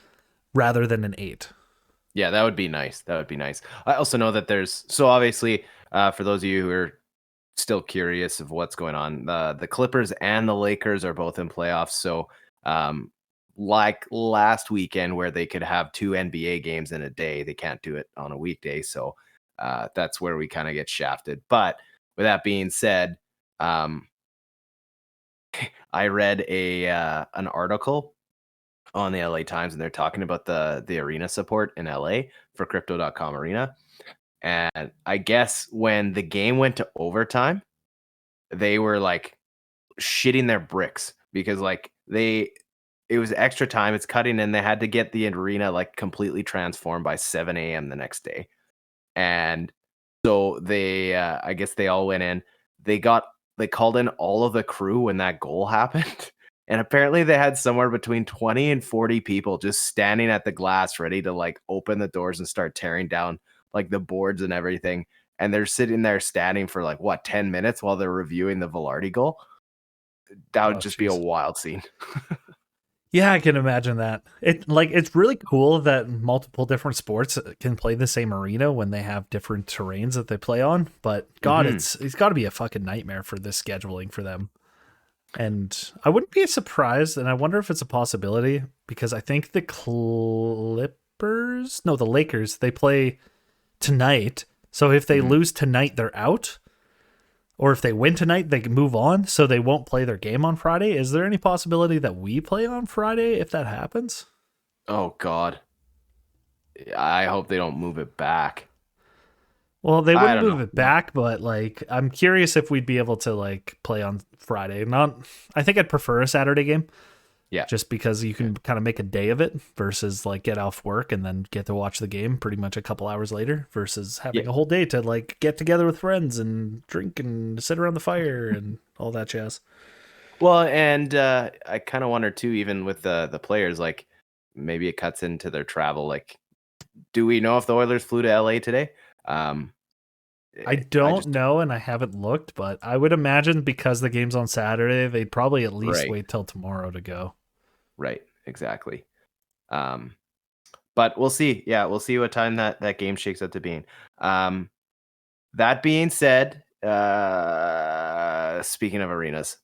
rather than an 8. yeah, that would be nice. That would be nice. I also know that there's so obviously for those of you who are still curious of what's going on, the Clippers and the Lakers are both in playoffs. So like last weekend where they could have 2 NBA games in a day, they can't do it on a weekday. So that's where we kind of get shafted. But with that being said, um, I read an article on the LA Times, and they're talking about the arena support in LA for crypto.com arena. And I guess when the game went to overtime, they were like shitting their bricks because like it was extra time, it's cutting in, they had to get the arena like completely transformed by 7 a.m. the next day. And so they I guess they all went in. They called in all of the crew when that goal happened. And apparently they had somewhere between 20 and 40 people just standing at the glass ready to like open the doors and start tearing down like the boards and everything. And they're sitting there standing for like what 10 minutes while they're reviewing the Velarde goal. That would Oh, just be a jeez. wild scene. Yeah, I can imagine that. It's really cool that multiple different sports can play the same arena when they have different terrains that they play on. But God, Hmm. it's got to be a fucking nightmare for this scheduling for them. And I wouldn't be surprised, and I wonder if it's a possibility, because I think the Clippers, no, the Lakers, they play tonight. So if they Mhm. lose tonight, they're out. Or if they win tonight, they can move on. So they won't play their game on Friday. Is there any possibility that we play on Friday if that happens? Oh God, I hope they don't move it back. Well, they I wouldn't don't move know. it back, but like I'm curious if we'd be able to like play on Friday. Not I think I'd prefer a Saturday game Yeah, just because you can kind of make a day of it versus like get off work and then get to watch the game pretty much a couple hours later versus yeah. having a whole day to like get together with friends and drink and sit around the fire and all that jazz. Well, and I kind of wonder too, even with the players, like maybe it cuts into their travel. Like, do we know if the Oilers flew to LA today? Um, I I don't just know and I haven't looked, but I would imagine because the game's on Saturday, they'd probably at least right, wait till tomorrow to go. right, exactly. Um, but we'll see. Yeah, we'll see what time that game shakes out to being. That being said, speaking of arenas,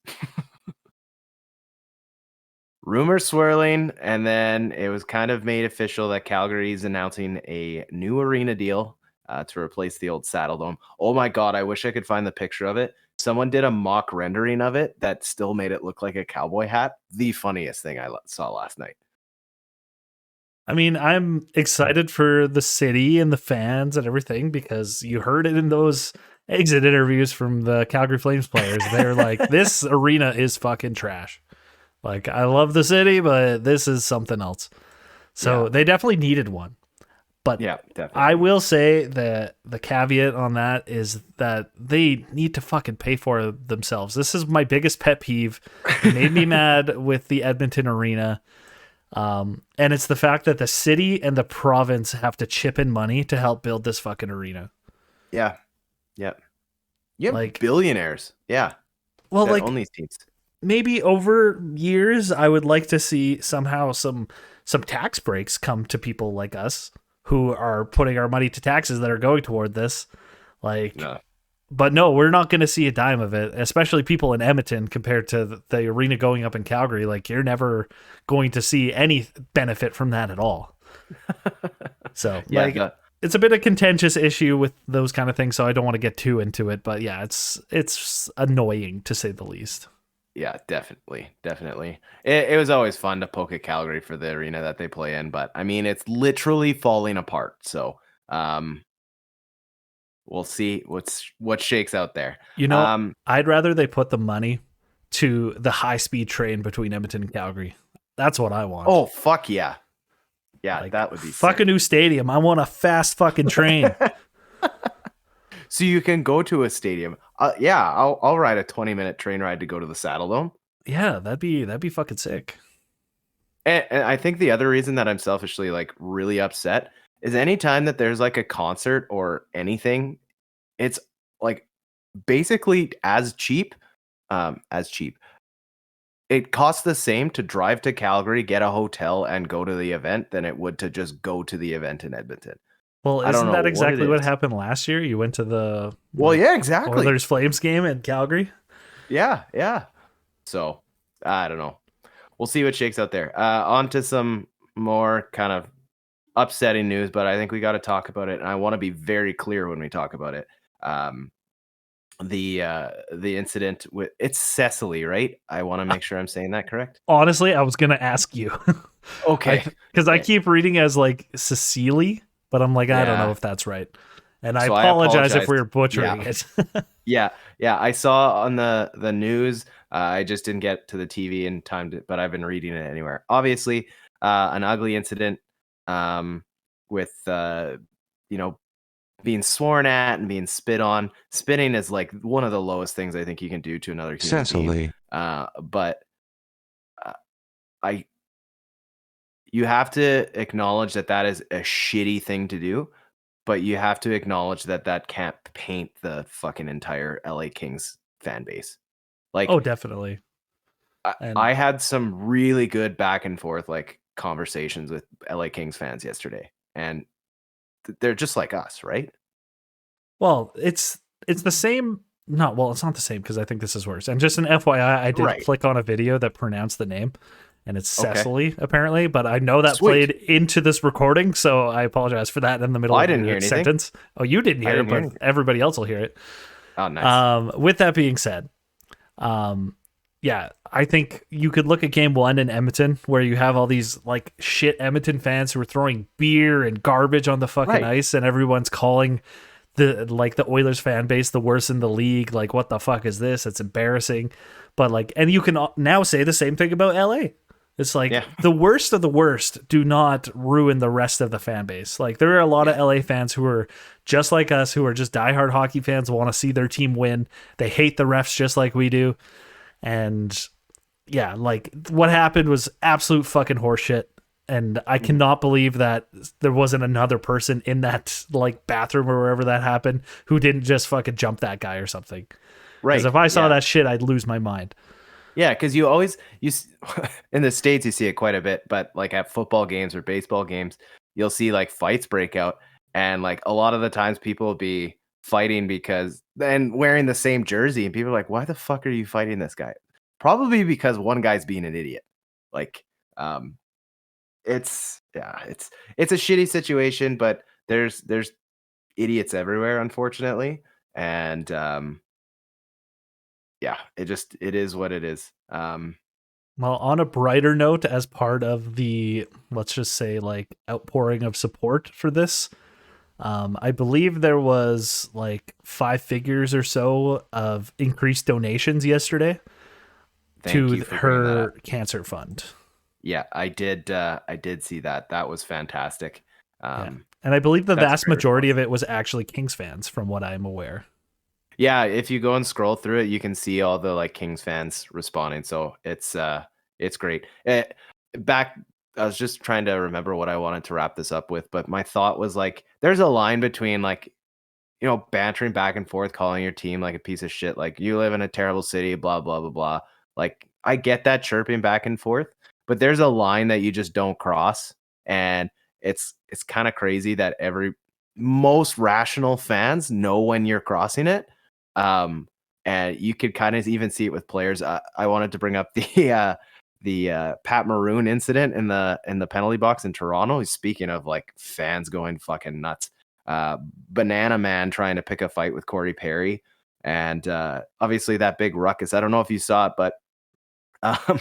rumors swirling, and then it was kind of made official that Calgary's announcing a new arena deal to replace the old Saddle Dome. Oh my God, I wish I could find the picture of it. Someone did a mock rendering of it that still made it look like a cowboy hat. The funniest thing I saw last night. I mean, I'm excited for the city and the fans and everything because you heard it in those exit interviews from the Calgary Flames players. They're like, this arena is fucking trash. Like, I love the city, but this is something else. So Yeah, they definitely needed one. But yeah, I definitely. will say that the caveat on that is that they need to fucking pay for it themselves. This is my biggest pet peeve. It made me mad with the Edmonton arena. And it's the fact that the city and the province have to chip in money to help build this fucking arena. Yeah, yeah. You have Like, billionaires, yeah, well, that like own these teams. maybe over years, I would like to see somehow some tax breaks come to people like us who are putting our money to taxes that are going toward this. Like, No. but no, we're not going to see a dime of it, especially people in Edmonton compared to the arena going up in Calgary. Like, you're never going to see any benefit from that at all. So, Yeah, like, it's a bit of contentious issue with those kind of things, so I don't want to get too into it. But yeah, it's annoying to say the least. yeah, definitely, definitely. It was always fun to poke at Calgary for the arena that they play in, but I mean, it's literally falling apart. So, um, we'll see what shakes out there. You know, Um, I'd rather they put the money to the high speed train between Edmonton and Calgary. That's what I want. oh fuck yeah, yeah, Like, that would be fuck a sick. new stadium. I want a fast fucking train. So you can go to a stadium. Yeah, I'll ride a 20-minute train ride to go to the Saddle Dome. Yeah, that'd be fucking sick. And I think the other reason that I'm selfishly like really upset is anytime that there's like a concert or anything, it's like basically as cheap. It costs the same to drive to Calgary, get a hotel, and go to the event than it would to just go to the event in Edmonton. Well, I don't isn't know that what it exactly what is. happened last year? You went to the Well, like yeah, exactly. Oilers Flames game in Calgary. Yeah, yeah. So I don't know. We'll see what shakes out there. On to some more kind of upsetting news, but I think we got to talk about it, and I want to be very clear when we talk about it. Um, the incident with it's Cecily, right? I want to make sure I'm saying that correct. Honestly, I was gonna ask you. I Okay. because I Okay. keep reading as like Cecily, but I'm like, I don't know Yeah. if that's right. And I So I apologize if apologize. we're butchering Yeah. it. Yeah. Yeah. I saw on the news. I just didn't get to the TV in time to, but I've been reading it anywhere. Obviously, an ugly incident with you know being sworn at and being spit on. Spitting is like one of the lowest things I think you can do to another human being. Cecily. But uh, I you have to acknowledge that that is a shitty thing to do, but you have to acknowledge that that can't paint the fucking entire LA Kings fan base. Oh, Like definitely. And I had some really good back and forth like conversations with LA Kings fans yesterday, and they're just like us, right? well, it's the same. Not well, it's not the same because I think this is worse. And just an FYI, I did Right. click on a video that pronounced the name, and it's Okay. Cecily apparently. But I know that Sweet. played into this recording, so I apologize for that in the middle Well, I of didn't hear your anything. sentence. Oh, you didn't I hear it, didn't hear but anything. everybody else will hear it. Oh, nice. With that being said, um, yeah, I think you could look at game one in Edmonton where you have all these like shit Edmonton fans who are throwing beer and garbage on the fucking Right. ice, and everyone's calling the Oilers fan base the worst in the league. Like, what the fuck is this? It's embarrassing. But like, and you can now say the same thing about LA. It's like Yeah. the worst of the worst do not ruin the rest of the fan base. Like, there are a lot of Yeah. LA fans who are just like us, who are just diehard hockey fans, want to see their team win. They hate the refs just like we do. And yeah, like what happened was absolute fucking horseshit. And I Mhm. cannot believe that there wasn't another person in that like bathroom or wherever that happened who didn't just fucking jump that guy or something. Because Right. if I saw Yeah. that shit, I'd lose my mind. Yeah, because in the States you see it quite a bit, but like at football games or baseball games, you'll see like fights break out, and like a lot of the times people will be fighting because then wearing the same jersey, and people are like, "Why the fuck are you fighting this guy?" Probably because one guy's being an idiot. Like, um, it's a shitty situation, but there's idiots everywhere, unfortunately, and yeah, it is what it is. Well, on a brighter note, as part of the, let's just say, like outpouring of support for this, I believe there was like 5 figures or so of increased donations yesterday Thank to you for bringing that her up. cancer fund. Yeah, I did. I did see that. That was fantastic. Yeah. Um, And I believe the that's vast very majority of responsible. it was actually Kings fans, from what I'm aware. Yeah, if you go and scroll through it, you can see all the like Kings fans responding. So it's great. Back, I was just trying to remember what I wanted to wrap this up with, but my thought was like, there's a line between like bantering back and forth, calling your team like a piece of shit, like you live in a terrible city, blah, blah, blah, blah. Like, I get that chirping back and forth, but there's a line that you just don't cross. And it's kind of crazy that most rational fans know when you're crossing it. Um, and you could kind of even see it with players. I wanted to bring up the Pat Maroon incident in the penalty box in Toronto. He's speaking of like fans going fucking nuts. Banana Man trying to pick a fight with Corey Perry, and obviously that big ruckus. I don't know if you saw it, but um,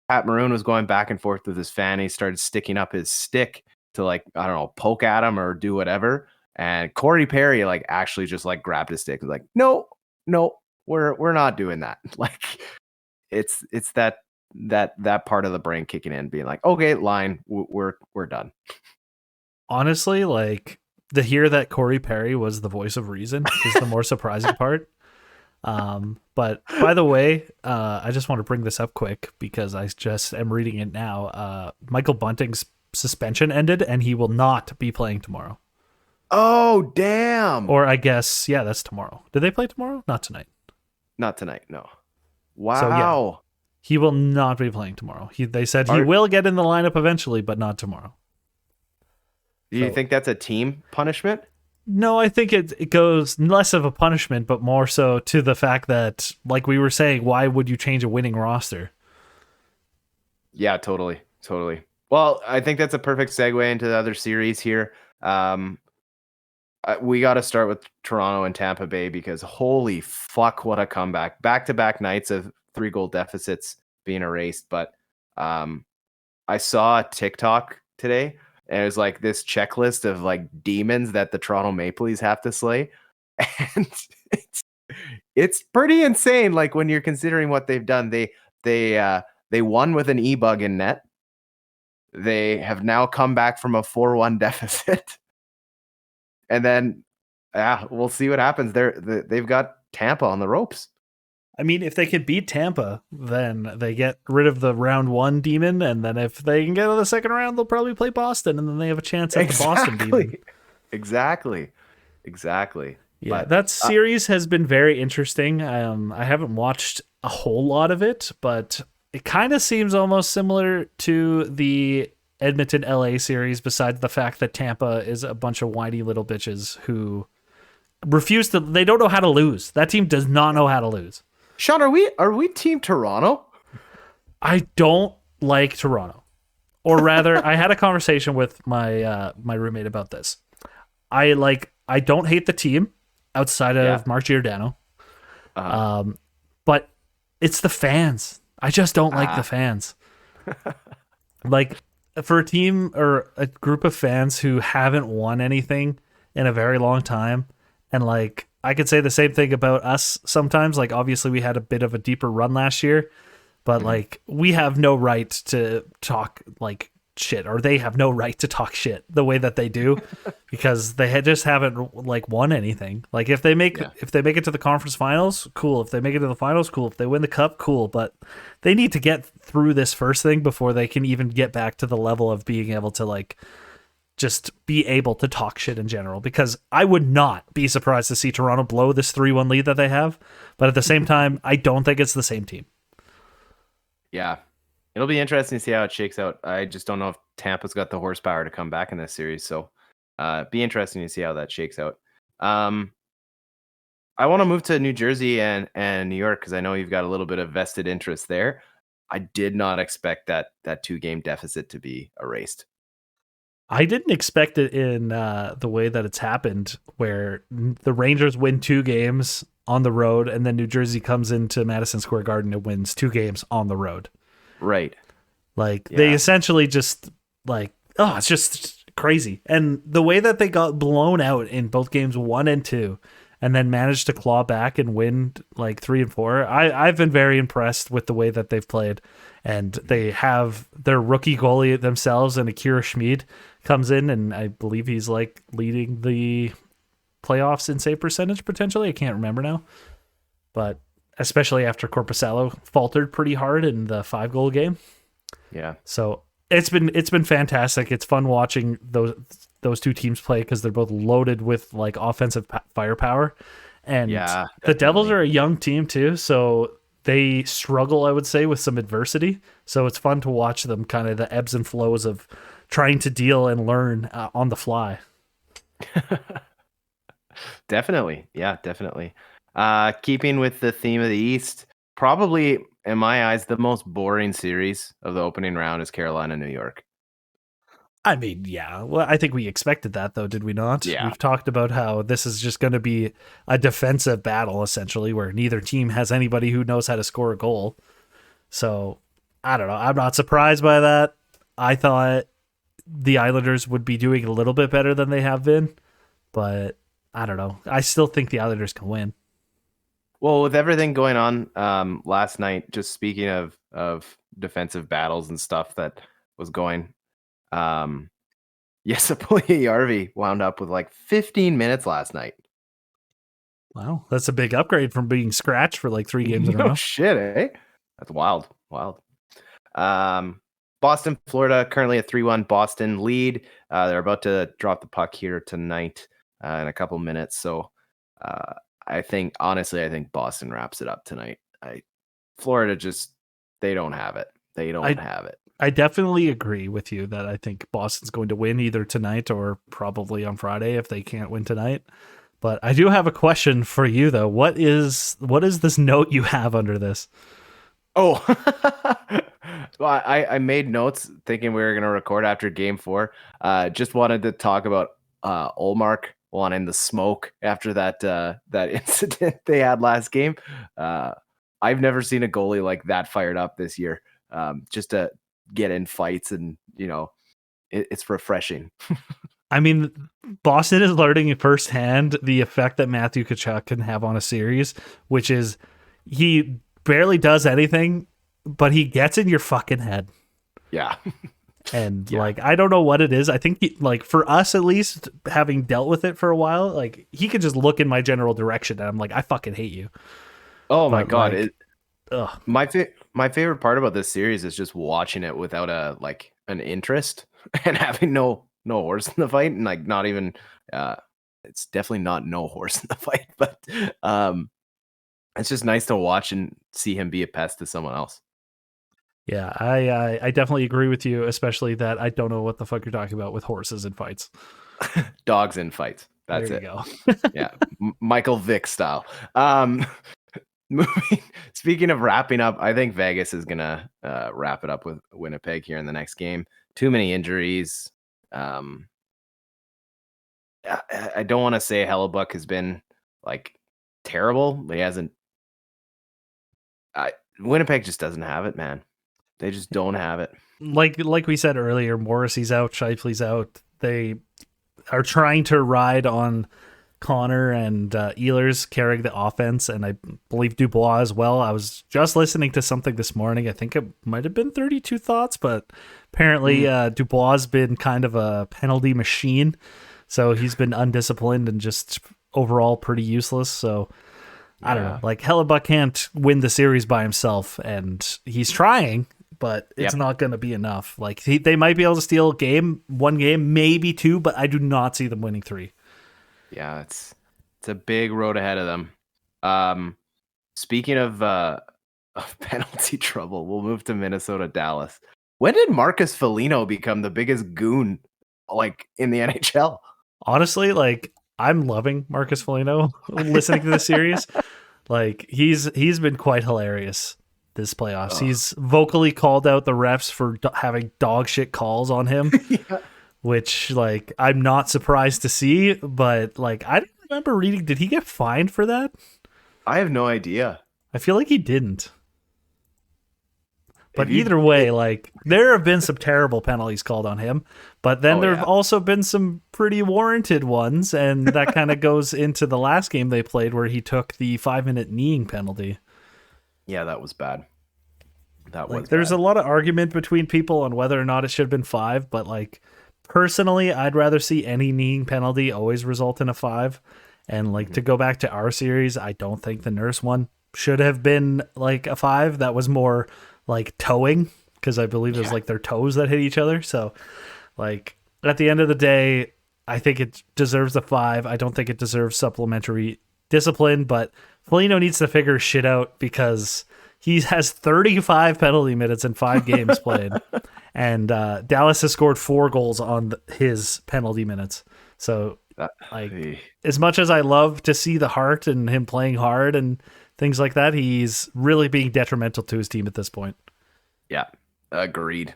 Pat Maroon was going back and forth with his fan. He started sticking up his stick to like, I don't know, poke at him or do whatever. And Corey Perry like actually just like grabbed his stick. Was like, no, no, we're not doing that. Like it's that part of the brain kicking in, being like, okay, line, we're done. Honestly, like to hear that Corey Perry was the voice of reason is the more surprising part. But by the way, I just want to bring this up quick because I just am reading it now. Michael Bunting's suspension ended and he will not be playing tomorrow. Oh damn! Or I guess, yeah, that's tomorrow. Did they play tomorrow? Not tonight. Not tonight, no. So yeah, Wow. he will not be playing tomorrow. They said he Are, will get in the lineup eventually, but not tomorrow. do you So think that's a team punishment? no, I think it goes less of a punishment, but more so to the fact that, like we were saying, why would you change a winning roster? Yeah, totally. Totally. Well, I think that's a perfect segue into the other series here. We got to start with Toronto and Tampa Bay because holy fuck, what a comeback. Back-to-back nights of 3-goal deficits being erased. But I saw a TikTok today, and it was like this checklist of like demons that the Toronto Maple Leafs have to slay. And it's pretty insane. Like when you're considering what they've done, they won with an e-bug in net. They have now come back from a 4-1 deficit. And then yeah, we'll see what happens. They've got Tampa on the ropes. I mean, if they could beat Tampa, then they get rid of the round one demon, and then if they can get to the second round, they'll probably play Boston, and then they have a chance at the Boston demon. Exactly. Yeah, But that series has been very interesting. I haven't watched a whole lot of it, but it kind of seems almost similar to the Edmonton LA series, besides the fact that Tampa is a bunch of whiny little bitches who refuse to, they don't know how to lose. That team does not know how to lose. Sean, are we team Toronto? I don't like Toronto. Or rather, I had a conversation with my roommate about this. I don't hate the team outside Yeah. of Mark Giordano. Uh, Um, but it's the fans. I just don't like the ah. fans. Like for a team or a group of fans who haven't won anything in a very long time, and like I could say the same thing about us sometimes. Like obviously we had a bit of a deeper run last year, but Mhm. like we have no right to talk like shit, or they have no right to talk shit the way that they do, because they just haven't like won anything. Like Yeah. if they make it to the conference finals, cool. If they make it to the finals, cool. If they win the cup, cool. But they need to get through this first thing before they can even get back to the level of being able to like just be able to talk shit in general, because I would not be surprised to see Toronto blow this 3-1 lead that they have, but at the same time I don't think it's the same team. Yeah. It'll be interesting to see how it shakes out. I just don't know if Tampa's got the horsepower to come back in this series. So be interesting to see how that shakes out. Um, I want to move to New Jersey and New York because I know you've got a little bit of vested interest there. I did not expect that 2-game deficit to be erased. I didn't expect it in the way that it's happened, where the Rangers win 2 games on the road, and then New Jersey comes into Madison Square Garden and wins 2 games on the road. Right. Like they Yeah. essentially just like, oh, it's just crazy. And the way that they got blown out in both games 1 and 2, and then managed to claw back and win like 3 and 4. I've been very impressed with the way that they've played. And they have their rookie goalie themselves, and Akira Schmid comes in, and I believe he's like leading the playoffs in save percentage potentially. I can't remember now. But especially after Corpusalo faltered pretty hard in the 5-goal game. Yeah. So it's been fantastic. It's fun watching those two teams play because they're both loaded with like offensive firepower, and Yeah. the Devils Definitely. are a young team too, so they struggle, I would say, with some adversity. So it's fun to watch them kind of the ebbs and flows of trying to deal and learn on the fly. Definitely. Yeah, definitely. Keeping with the theme of the East, probably in my eyes, the most boring series of the opening round is Carolina, New York. I mean, yeah. Well, I think we expected that, though, did we not? Yeah. We've talked about how this is just going to be a defensive battle, essentially, where neither team has anybody who knows how to score a goal. So, I don't know. I'm not surprised by that. I thought the Islanders would be doing a little bit better than they have been, but I don't know. I still think the Islanders can win. Well, with everything going on last night, just speaking of defensive battles and stuff that was going, yes, Yarvi wound up with like 15 minutes last night. Wow, that's a big upgrade from being scratched for like 3 games in a No row. shit, eh? That's wild. Wild. Boston, Florida, currently a 3-1 Boston lead. They're about to drop the puck here tonight in a couple minutes. So I think Boston wraps it up tonight. Florida just, they don't have it. They don't have it. I definitely agree with you that I think Boston's going to win either tonight or probably on Friday if they can't win tonight. But I do have a question for you though. What is this note you have under this? Oh, well, I made notes thinking we were going to record after game 4. Just wanted to talk about Olmark wanting the smoke after that incident they had last game. I've never seen a goalie like that fired up this year. Just to get in fights, and it's refreshing. I mean, Boston is learning firsthand the effect that Matthew Tkachuk can have on a series, which is he barely does anything, but he gets in your fucking head. Yeah. And like, I don't know what it is. I think like for us, at least having dealt with it for a while, like he could just look in my general direction and I'm like, I fucking hate you. Oh my God. Like, My favorite part about this series is just watching it without an interest and having no horse in the fight, and like not even it's definitely not no horse in the fight, but it's just nice to watch and see him be a pest to someone else. Yeah, I definitely agree with you, especially that I don't know what the fuck you're talking about with horses and fights. Dogs in fights. That's there it. You go. Yeah, Michael Vick style. moving. Speaking of wrapping up, I think Vegas is gonna wrap it up with Winnipeg here in the next game. Too many injuries. I don't want to say Hellebuck has been like terrible, but he hasn't. Winnipeg just doesn't have it, man. They just don't have it. Like we said earlier, Morrissey's out, Shifley's out. They are trying to ride on Connor and Ehlers carrying the offense, and I believe Dubois as well. I was just listening to something this morning. I think it might have been 32 Thoughts, but apparently Dubois has been kind of a penalty machine. So he's been undisciplined and just overall pretty useless. So I don't know. Like Hellebuck can't win the series by himself, and he's trying, but it's not going to be enough. Like they might be able to steal one game, maybe two, but I do not see them winning three. Yeah, it's a big road ahead of them. Speaking of penalty trouble, we'll move to Minnesota, Dallas. When did Marcus Foligno become the biggest goon like in the NHL? Honestly, like I'm loving Marcus Foligno listening to the series. Like he's been quite hilarious this playoffs. He's vocally called out the refs for having dog shit calls on him, which like I'm not surprised to see. But like I don't remember reading. Did he get fined for that? I have no idea. I feel like he didn't. But either way, like there have been some terrible penalties called on him, but then there have also been some pretty warranted ones, and that kind of goes into the last game they played where he took the 5-minute kneeing penalty. Yeah, that was bad. There's a lot of argument between people on whether or not it should have been 5, but like personally, I'd rather see any kneeing penalty always result in a 5. And like to go back to our series, I don't think the Nurse one should have been like a 5. That was more like towing, because I believe it was like their toes that hit each other. So like at the end of the day, I think it deserves a 5. I don't think it deserves supplementary discipline, but Foligno needs to figure shit out because he has 35 penalty minutes in 5 games played, and Dallas has scored 4 goals on his penalty minutes. So like as much as I love to see the heart and him playing hard and things like that, he's really being detrimental to his team at this point. Yeah, agreed.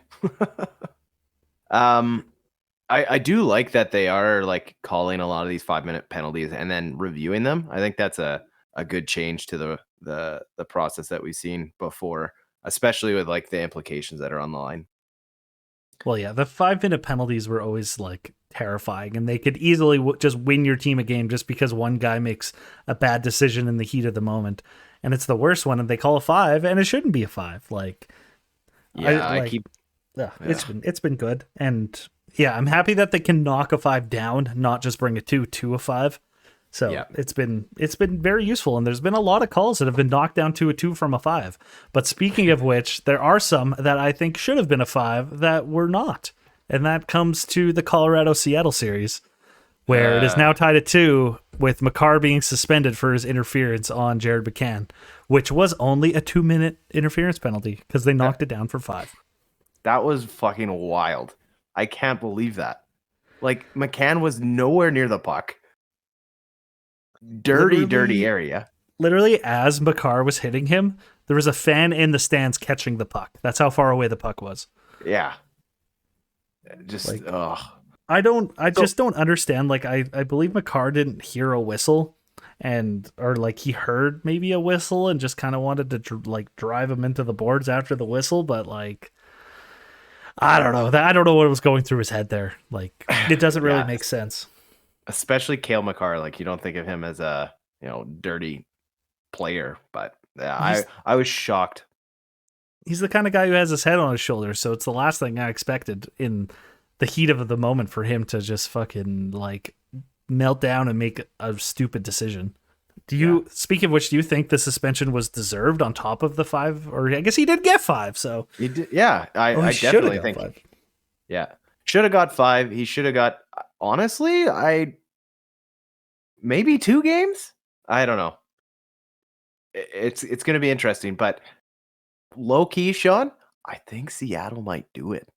I do like that they are like calling a lot of these 5-minute penalties and then reviewing them. I think that's a good change to the process that we've seen before, especially with like the implications that are on the line. Well, yeah, the 5-minute penalties were always like terrifying, and they could easily just win your team a game just because one guy makes a bad decision in the heat of the moment. And it's the worst one, and they call a 5, and it shouldn't be a 5. Like, it's been good, and yeah, I'm happy that they can knock a 5 down, not just bring a 2 to a 5. So it's been very useful, and there's been a lot of calls that have been knocked down to a 2 from a 5. But speaking of which, there are some that I think should have been a 5 that were not, and that comes to the Colorado-Seattle series, where it is now tied at 2, with Makar being suspended for his interference on Jared McCann, which was only a 2-minute interference penalty because they knocked it down for 5. That was fucking wild. I can't believe that. Like McCann was nowhere near the puck. Dirty area. Literally, as Makar was hitting him, there was a fan in the stands catching the puck. That's how far away the puck was. Yeah. Just like, I just don't understand. Like I believe Makar didn't hear a whistle, or like he heard maybe a whistle and just kind of wanted to like drive him into the boards after the whistle, but like I don't know. I don't know what was going through his head there. Like it doesn't really make sense. Especially Cale Makar, like you don't think of him as a dirty player, but yeah, I was shocked. He's the kind of guy who has his head on his shoulders, so it's the last thing I expected in the heat of the moment for him to just fucking like melt down and make a stupid decision. Speaking of which, do you think the suspension was deserved on top of the 5? Or I guess he did get 5, so he did, yeah. I definitely think 5. Yeah, should have got 5. He should have got. Honestly, maybe 2 games. I don't know. It's going to be interesting, but low key, Sean, I think Seattle might do it.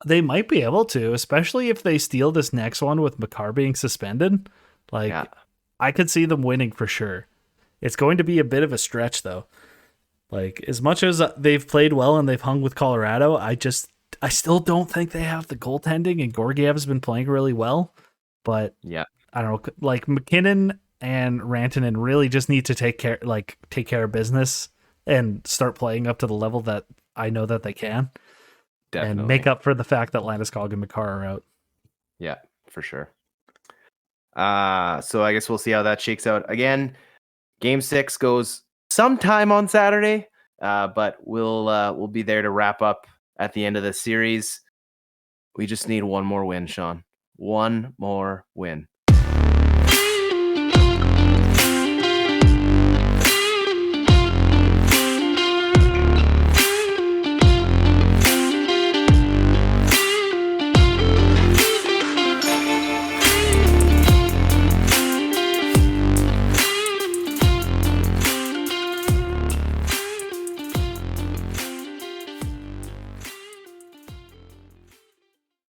They might be able to, especially if they steal this next one with Makar being suspended. Like, I could see them winning for sure. It's going to be a bit of a stretch though. Like as much as they've played well and they've hung with Colorado, I still don't think they have the goaltending, and Gorgiev's been playing really well. But Yeah, I don't know, like McKinnon and Rantanen really just need to take care of business and start playing up to the level that I know that they can, definitely. and make up for the fact that Landeskog and Makar are out. Yeah, for sure. So I guess we'll see how that shakes out. Again, Game 6 goes sometime on Saturday, but we'll be there to wrap up at the end of the series. We just need one more win, Sean. One more win.